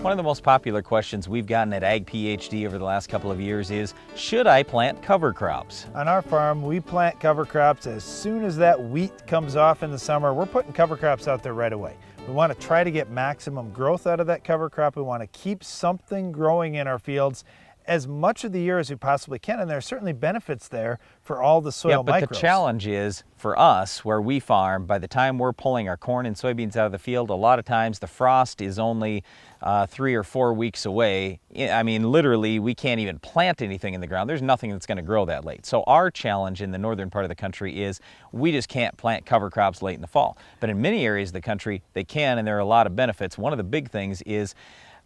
One of the most popular questions we've gotten at Ag PhD over the last couple of years is, should I plant cover crops? On our farm, we plant cover crops as soon as that wheat comes off in the summer. We're putting cover crops out there right away. We want to try to get maximum growth out of that cover crop. We want to keep something growing in our fields as much of the year as we possibly can, and there are certainly benefits there for all the soil but microbes. The challenge is, for us, where we farm, by the time we're pulling our corn and soybeans out of the field, a lot of times the frost is only 3 or 4 weeks away. I mean, literally, we can't even plant anything in the ground. There's nothing that's going to grow that late. So our challenge in the northern part of the country is we just can't plant cover crops late in the fall. But in many areas of the country, they can, and there are a lot of benefits. One of the big things is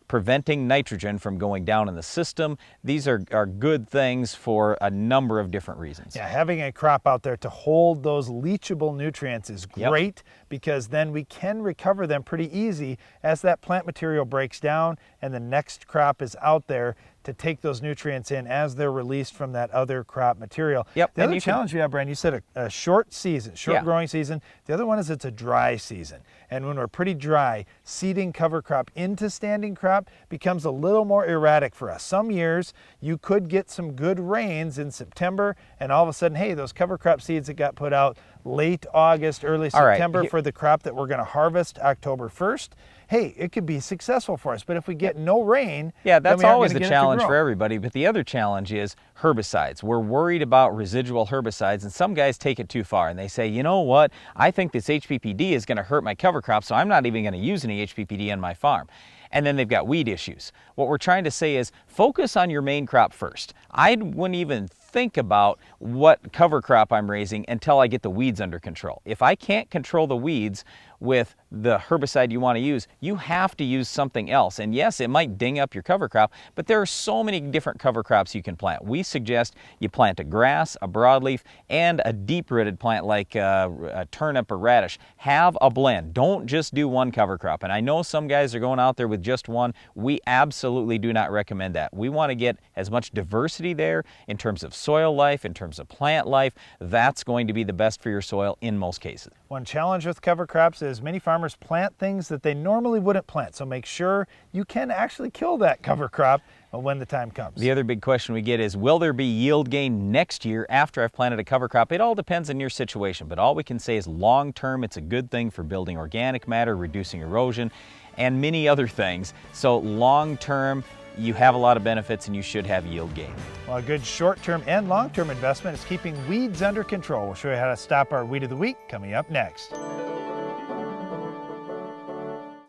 preventing nitrogen from going down in the system. These are good things for a number of different reasons. Yeah, having a crop out there to hold those leachable nutrients is great, because then we can recover them pretty easy as that plant material breaks down and the next crop is out there to take those nutrients in as they're released from that other crop material. The other challenge we have, Brian, you said a short season, growing season. The other one is it's a dry season. And when we're pretty dry, seeding cover crop into standing crop becomes a little more erratic for us. Some years you could get some good rains in September, and all of a sudden, hey, those cover crop seeds that got put out late August, early September for the crop that we're going to harvest October 1st, hey, it could be successful for us. But if we get no rain, that's always the challenge for everybody. But the other challenge is herbicides. We're worried about residual herbicides, and some guys take it too far and they say, you know what, I think this HPPD is going to hurt my cover crop, so I'm not even going to use any HPPD on my farm. And then they've got weed issues. What we're trying to say is focus on your main crop first. I wouldn't even think about what cover crop I'm raising until I get the weeds under control. If I can't control the weeds with the herbicide you want to use, you have to use something else. And yes, it might ding up your cover crop, but there are so many different cover crops you can plant. We suggest you plant a grass, a broadleaf, and a deep-rooted plant like a turnip or radish. Have a blend. Don't just do one cover crop. And I know some guys are going out there with just one. We absolutely do not recommend that. We want to get as much diversity there in terms of soil life, in terms of plant life. That's going to be the best for your soil in most cases. One challenge with cover crops is many farmers plant things that they normally wouldn't plant. So make sure you can actually kill that cover crop when the time comes. The other big question we get is, will there be yield gain next year after I've planted a cover crop? It all depends on your situation, but all we can say is long term, it's a good thing for building organic matter, reducing erosion, and many other things. So long term, you have a lot of benefits and you should have yield gain. Well, a good short-term and long-term investment is keeping weeds under control. We'll show you how to stop our weed of the week coming up next.